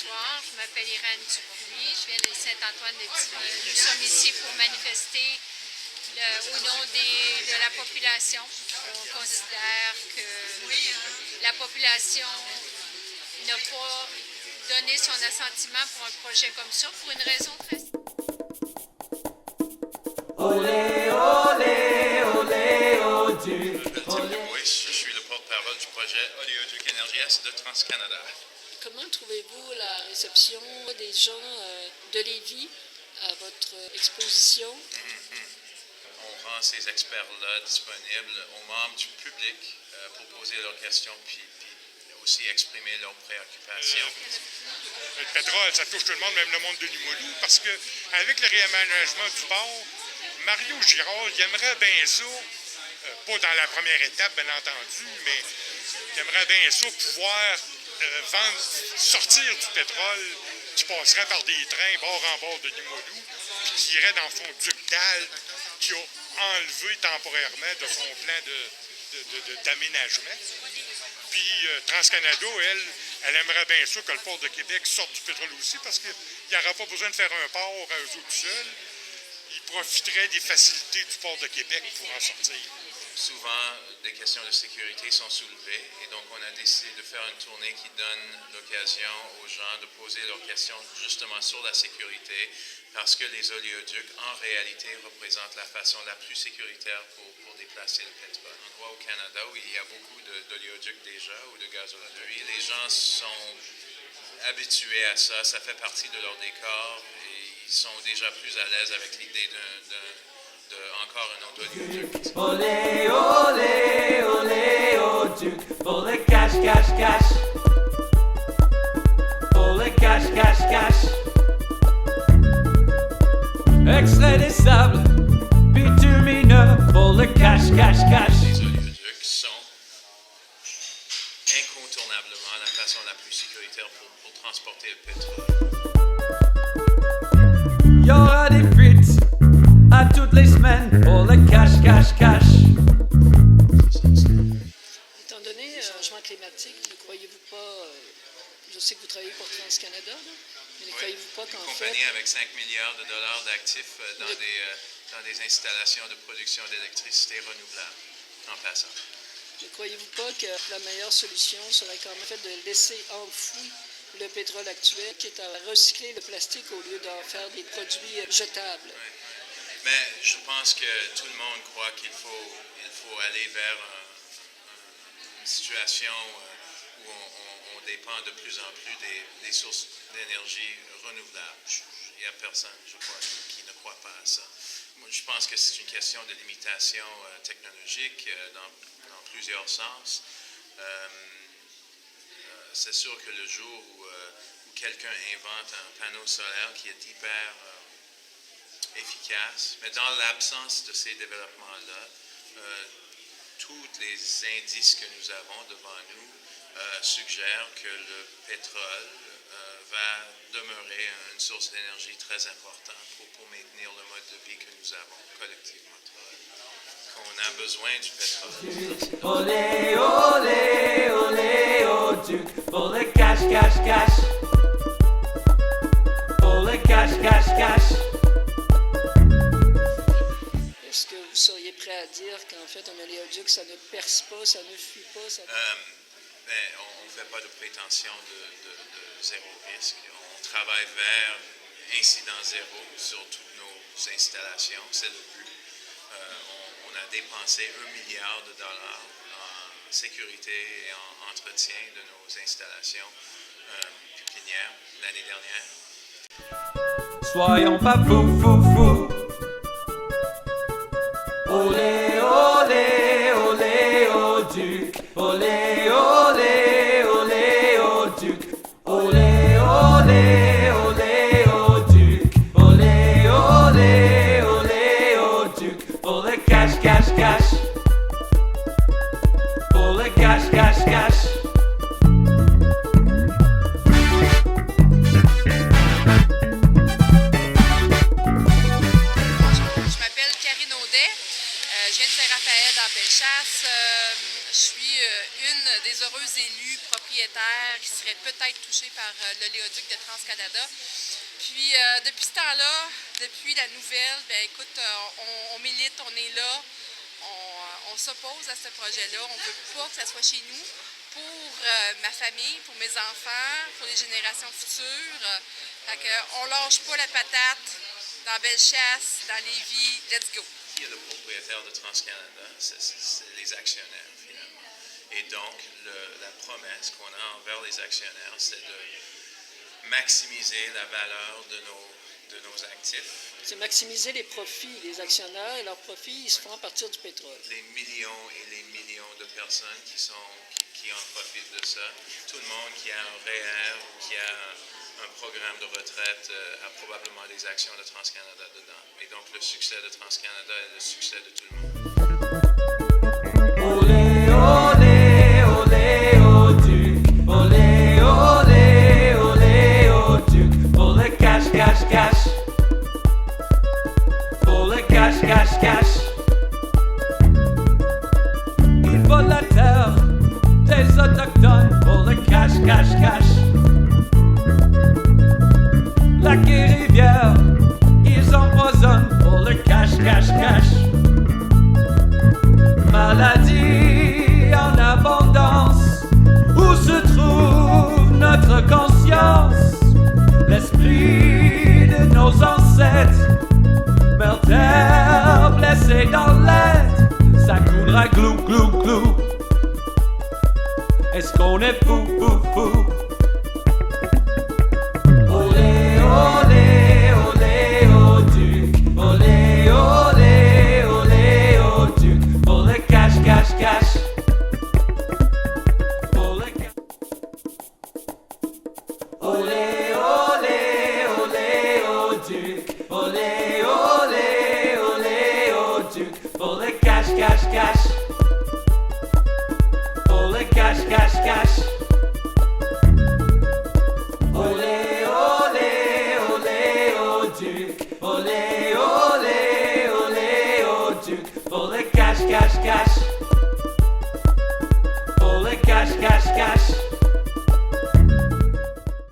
Bonsoir, je m'appelle Irène Dupuis, je viens de Saint-Antoine-de-Tilly. Nous sommes ici pour manifester au nom de la population. On considère que la population n'a pas donné son assentiment pour un projet comme ça pour une raison très simple. Olé, olé, olé, Oduc. Je suis le porte-parole du projet Oléoduc Énergie de TransCanada. Comment trouvez-vous la réception des gens de Lévis à votre exposition? On rend ces experts-là disponibles aux membres du public pour poser leurs questions puis aussi exprimer leurs préoccupations. Le pétrole, ça touche tout le monde, même le monde de Limoilou, parce qu'avec le réaménagement du port, Mario Girard, il aimerait bien ça, pas dans la première étape, bien entendu, mais il aimerait bien ça pouvoir sortir du pétrole qui passerait par des trains bord en bord de Limoilou, puis qui irait dans son duc d'Albe, qui a enlevé temporairement de son plan d'aménagement. Puis TransCanada, elle aimerait bien ça que le port de Québec sorte du pétrole aussi, parce qu'il n'y aura pas besoin de faire un port à eux autres seuls. Ils profiteraient des facilités du port de Québec pour en sortir. Souvent, des questions de sécurité sont soulevées et donc on a décidé de faire une tournée qui donne l'occasion aux gens de poser leurs questions justement sur la sécurité parce que les oléoducs, en réalité, représentent la façon la plus sécuritaire pour déplacer le pétrole. On voit au Canada où il y a beaucoup d'oléoducs déjà ou de gazoleries. Les gens sont habitués à ça, ça fait partie de leur décor et ils sont déjà plus à l'aise avec l'idée encore un autre oléoduc. Olé, olé, olé, Oduc. Pour le cash, cash, cash. Pour le cash, cash, cash. Extrait des sables bitumineux. Pour le cash, cash, cash. Les oléoducs sont incontournablement la façon la plus sécuritaire pour transporter le pétrole. Il y aura des frites à toutes les semaines. Pour le cash, cash, cash. Étant donné le changement climatique, ne croyez-vous pas, je sais que vous travaillez pour TransCanada, là, mais ne croyez-vous pas qu'en Une fait... compagnie avec 5 milliards de dollars d'actifs dans des installations de production d'électricité renouvelable, en passant. Ne croyez-vous pas que la meilleure solution serait quand même fait de laisser enfoui le pétrole actuel, qui est à recycler le plastique au lieu d'en faire des produits jetables? Ouais. Mais je pense que tout le monde croit qu'il faut aller vers une situation où on dépend de plus en plus des sources d'énergie renouvelables. Il n'y a personne, je crois, qui ne croit pas à ça. Moi, je pense que c'est une question de limitation technologique dans plusieurs sens. C'est sûr que le jour où quelqu'un invente un panneau solaire qui est hyper efficace, mais dans l'absence de ces développements-là, tous les indices que nous avons devant nous suggèrent que le pétrole va demeurer une source d'énergie très importante pour maintenir le mode de vie que nous avons collectivement. On a besoin du pétrole. Olé, olé, olé, Oduc. Pour le cash, cash, cash. Pour le cash, cash, cash. Est-ce que vous seriez prêt à dire qu'en fait, un oléoduc, ça ne perce pas, ça ne fuit pas? On ne fait pas de prétention de zéro risque. On travaille vers incident zéro sur toutes nos installations. C'est le but. On a dépensé $1 milliard en sécurité et en entretien de nos installations pépinières l'année dernière. Soyons pas fous, fous, fous. Olé, olé, olé, Oduc. Olé, olé, olé, Oduc. Olé, olé, olé, Oduc. Olé, olé, olé, Oduc. Pour le cash, cash, cash. Pour le cash, cash, cash. Je m'appelle Karine Audet, je viens de Saint-Raphaël dans Bellechasse. Je suis une des heureuses élues propriétaires qui serait peut-être touchée par l'oléoduc de Trans-Canada. Puis, depuis ce temps-là, depuis la nouvelle, ben écoute, on milite, on est là, on s'oppose à ce projet-là. On ne veut pas que ça soit chez nous pour ma famille, pour mes enfants, pour les générations futures. Fait qu'on ne lâche pas la patate dans Bellechasse, dans Lévis. Let's go! Qui est le propriétaire de TransCanada? C'est les actionnaires, finalement. Et donc, la promesse qu'on a envers les actionnaires, c'est de maximiser la valeur de nos actifs. C'est maximiser les profits des actionnaires et leurs profits, ils se font à partir du pétrole. Les millions et les millions de personnes qui en profitent de ça. Tout le monde qui a un REER ou qui a un programme de retraite a probablement des actions de TransCanada dedans. Et donc, le succès de TransCanada est le succès de tout le monde. Olé, olé, olé, au duc. Olé, olé, olé, au duc. Pour le cash, cash, cash. Pour le cash, cash, cash. Il faut la terre des autochtones. Pour le cash, cash, cash. Lac et rivière, ils empoisonnent pour le cash, cash, cash. Maladie en abondance, où se trouve notre conscience? L'esprit de nos ancêtres, meurtre blessé dans l'aide, ça coulera glou, glou, glou. Est-ce qu'on est fou, fou, fou? Olé, olé, olé, au duc. Olé, olé, olé, au duc. Pour le cash, cash, cash. Pour le cash. Olé, olé, olé, au duc. Olé, olé, olé, au duc. Pour le cash, cash, cash.